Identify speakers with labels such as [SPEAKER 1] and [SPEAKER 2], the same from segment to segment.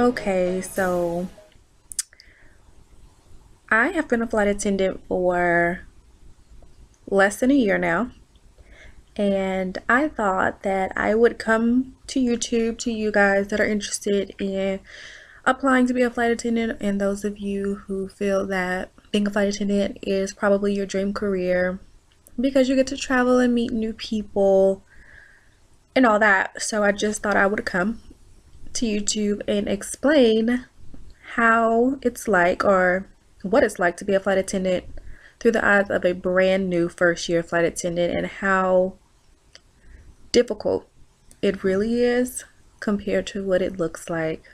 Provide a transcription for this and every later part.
[SPEAKER 1] Okay, so I have been a flight attendant for less than a year now, and I thought that I would come to YouTube to you guys that are interested in applying to be a flight attendant, and those of you who feel that being a flight attendant is probably your dream career because you get to travel and meet new people and all that. So I just thought I would come to YouTube and explain how it's like or what it's like to be a flight attendant through the eyes of a brand new first year flight attendant and how difficult it really is compared to what it looks like.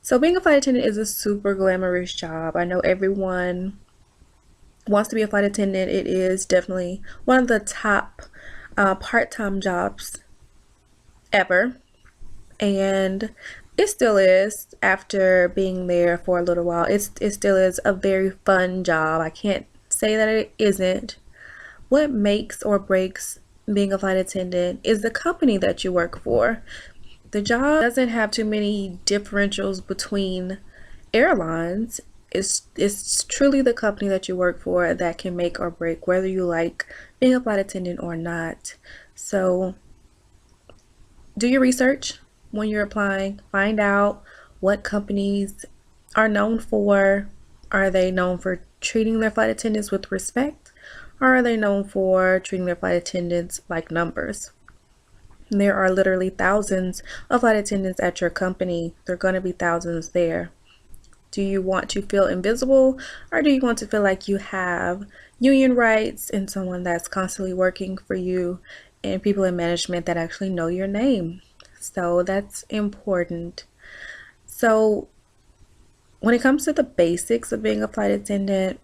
[SPEAKER 1] So being a flight attendant is a super glamorous job. I know everyone wants to be a flight attendant. It is definitely one of the top part-time jobs ever. And it still is after being there for a little while. It still is a very fun job. I can't say that it isn't. What makes or breaks being a flight attendant is the company that you work for. The job doesn't have too many differentials between airlines. It's truly the company that you work for that can make or break whether you like being a flight attendant or not. So do your research when you're applying. Find out what companies are known for. Are they known for treating their flight attendants with respect? Or are they known for treating their flight attendants like numbers? There are literally thousands of flight attendants at your company. There are going to be thousands there. Do you want to feel invisible, or do you want to feel like you have union rights and someone that's constantly working for you and people in management that actually know your name? So that's important. So when it comes to the basics of being a flight attendant,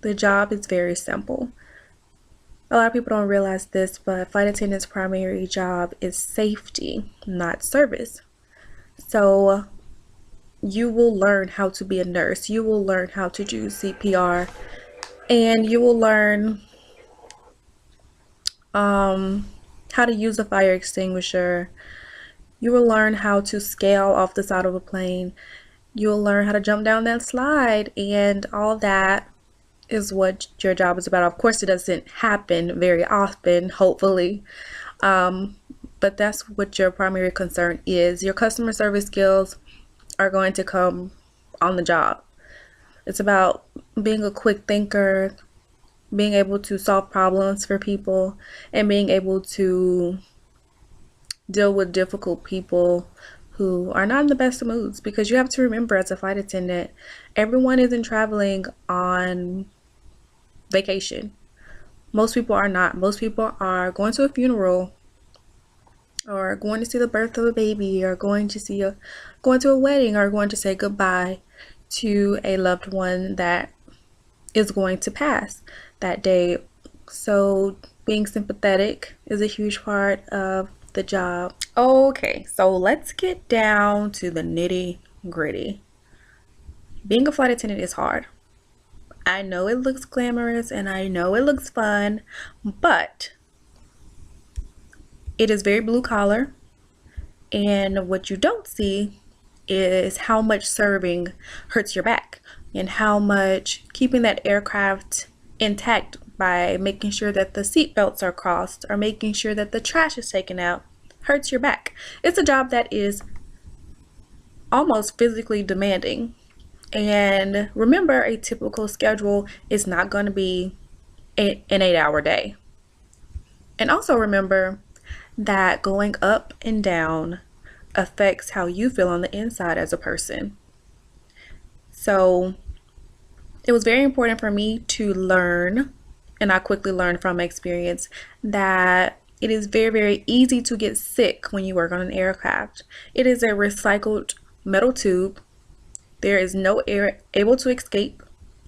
[SPEAKER 1] the job is very simple. A lot of people don't realize this, but flight attendant's primary job is safety, not service. So you will learn how to be a nurse. You will learn how to do CPR, and you will learn how to use a fire extinguisher. You will learn how to scale off the side of a plane. You'll learn how to jump down that slide, and all that is what your job is about. Of course, it doesn't happen very often, hopefully, but that's what your primary concern is. Your customer service skills are going to come on the job. It's about being a quick thinker, being able to solve problems for people, and being able to deal with difficult people who are not in the best of moods, because you have to remember, as a flight attendant, everyone isn't traveling on vacation. Most people are not. Most people are going to a funeral, or going to see the birth of a baby, or going to a wedding, or going to say goodbye to a loved one that is going to pass that day. So being sympathetic is a huge part of the job. Okay, so let's get down to the nitty gritty. Being a flight attendant is hard. I know it looks glamorous and I know it looks fun, but it is very blue collar. And what you don't see is how much serving hurts your back, and how much keeping that aircraft intact by making sure that the seat belts are crossed or making sure that the trash is taken out hurts your back. It's a job that is almost physically demanding. And remember, a typical schedule is not going to be an 8-hour day. And also remember that going up and down affects how you feel on the inside as a person. So it was very important for me to learn, and I quickly learned from experience, that it is very, very easy to get sick when you work on an aircraft. It is a recycled metal tube. There is no air able to escape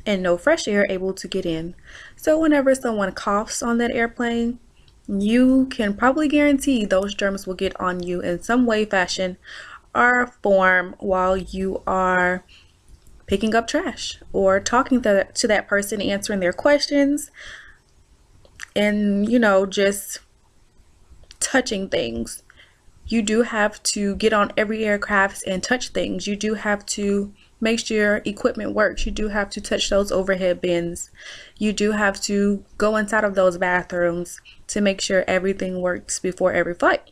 [SPEAKER 1] and no fresh air able to get in. So whenever someone coughs on that airplane, you can probably guarantee those germs will get on you in some way, fashion, or form while you are picking up trash or talking to that person, answering their questions, and just touching things. You do have to get on every aircraft and touch things. You do have to make sure equipment works. You do have to touch those overhead bins. You do have to go inside of those bathrooms to make sure everything works before every flight.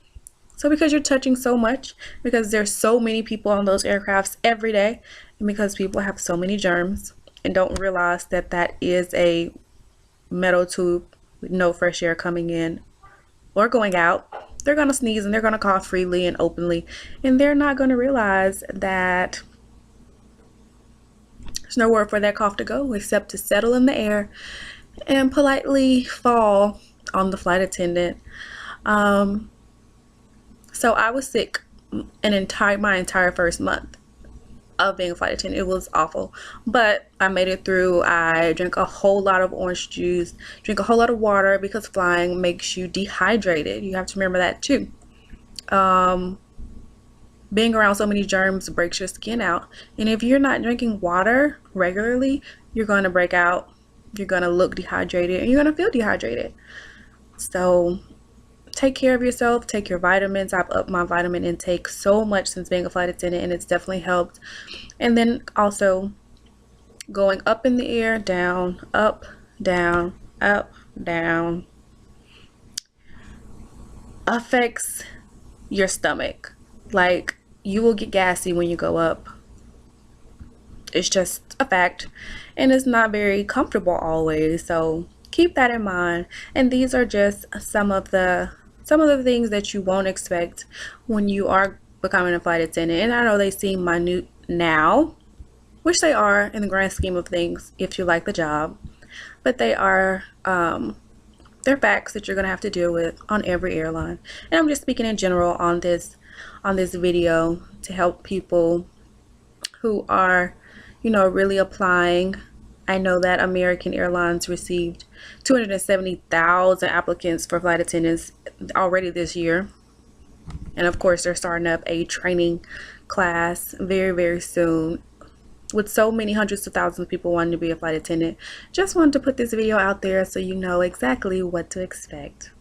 [SPEAKER 1] So because you're touching so much, because there's so many people on those aircrafts every day, and because people have so many germs and don't realize that that is a metal tube with no fresh air coming in or going out, they're going to sneeze and they're going to cough freely and openly, and they're not going to realize that there's nowhere for that cough to go except to settle in the air and politely fall on the flight attendant. So I was sick my entire first month of being a flight attendant. It was awful, but I made it through. I drank a whole lot of orange juice, drink a whole lot of water, because flying makes you dehydrated. You have to remember that too. Being around so many germs breaks your skin out, and if you're not drinking water regularly, you're going to break out, you're going to look dehydrated, and you're going to feel dehydrated. So take care of yourself, take your vitamins. I've upped my vitamin intake so much since being a flight attendant, and it's definitely helped. And then also going up in the air, down, up, down, up, down, affects your stomach. Like, you will get gassy when you go up. It's just a fact, and it's not very comfortable always, so keep that in mind. And these are just some of the things that you won't expect when you are becoming a flight attendant. And I know they seem minute now, which they are in the grand scheme of things if you like the job, but they are they're facts that you're gonna have to deal with on every airline. And I'm just speaking in general on this video to help people who are, you know, really applying. I know that American Airlines received 270,000 applicants for flight attendants already this year. And of course, they're starting up a training class very, very soon. With so many hundreds of thousands of people wanting to be a flight attendant, just wanted to put this video out there so you know exactly what to expect.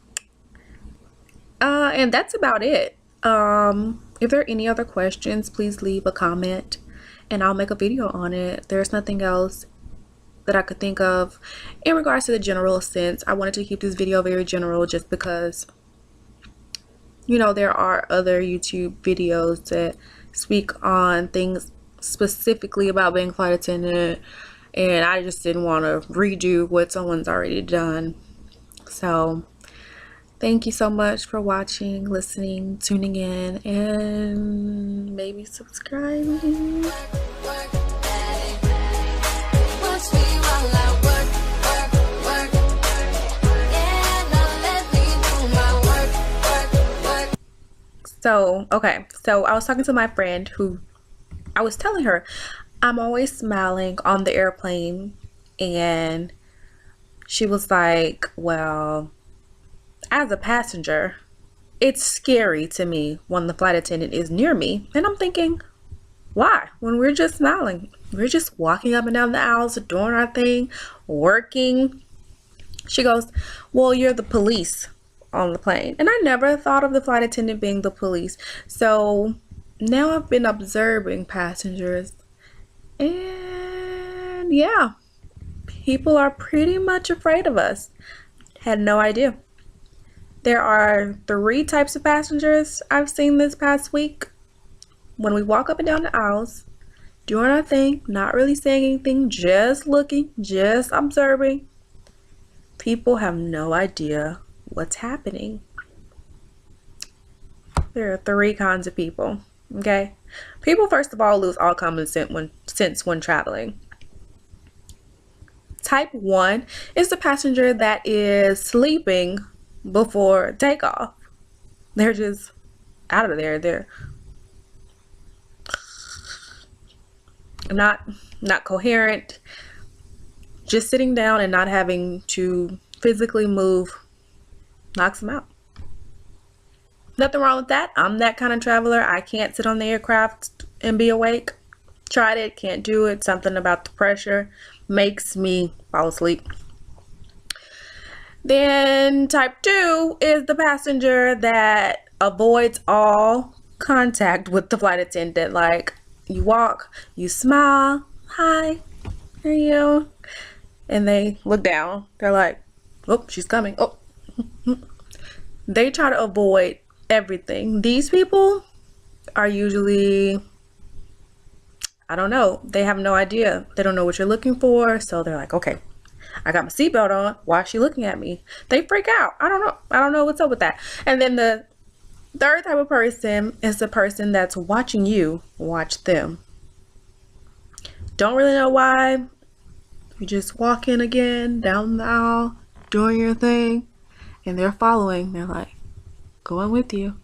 [SPEAKER 1] And that's about it. If there are any other questions, please leave a comment and I'll make a video on it. There's nothing else that I could think of in regards to the general sense. I wanted to keep this video very general just because, you know, there are other YouTube videos that speak on things specifically about being a flight attendant, and I just didn't want to redo what someone's already done. So thank you so much for watching, listening, tuning in, and maybe subscribing. So, okay, so I was talking to my friend who I was telling her I'm always smiling on the airplane, and she was like, well, as a passenger, it's scary to me when the flight attendant is near me. And I'm thinking, why? When we're just smiling, we're just walking up and down the aisles, doing our thing, working. She goes, well, you're the police on the plane. And I never thought of the flight attendant being the police. So now I've been observing passengers, and yeah, people are pretty much afraid of us. Had no idea. There are 3 types of passengers I've seen this past week. When we walk up and down the aisles, doing our thing, not really saying anything, just looking, just observing, people have no idea what's happening. There are 3 kinds of people, okay? People, first of all, lose all common sense when traveling. Type 1 is the passenger that is sleeping before takeoff. They're just out of there. They're not coherent. Just sitting down and not having to physically move knocks them out. Nothing wrong with that. I'm that kind of traveler. I can't sit on the aircraft and be awake. Tried it, can't do it. Something about the pressure makes me fall asleep. Then type 2 is the passenger that avoids all contact with the flight attendant. Like, you walk, you smile, hi, how are you? And they look down. They're like, oh, she's coming. Oh, they try to avoid everything. These people are usually, I don't know, they have no idea. They don't know what you're looking for. So they're like, okay, I got my seatbelt on. Why is she looking at me? They freak out. I don't know. I don't know what's up with that. And then the third type of person is the person that's watching you watch them. Don't really know why. You just walk in again, down the aisle, doing your thing, and they're following. They're like, going with you.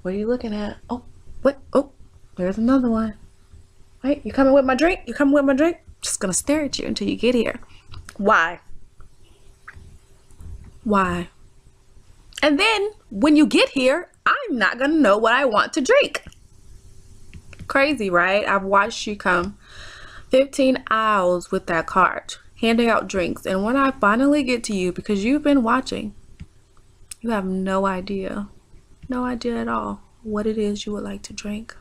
[SPEAKER 1] What are you looking at? Oh, what? Oh, there's another one. Wait, you coming with my drink? You coming with my drink? Just gonna stare at you until you get here. Why? Why? And then when you get here, I'm not gonna know what I want to drink. Crazy, right? I've watched you come 15 aisles with that cart, handing out drinks. And when I finally get to you, because you've been watching, you have no idea at all what it is you would like to drink.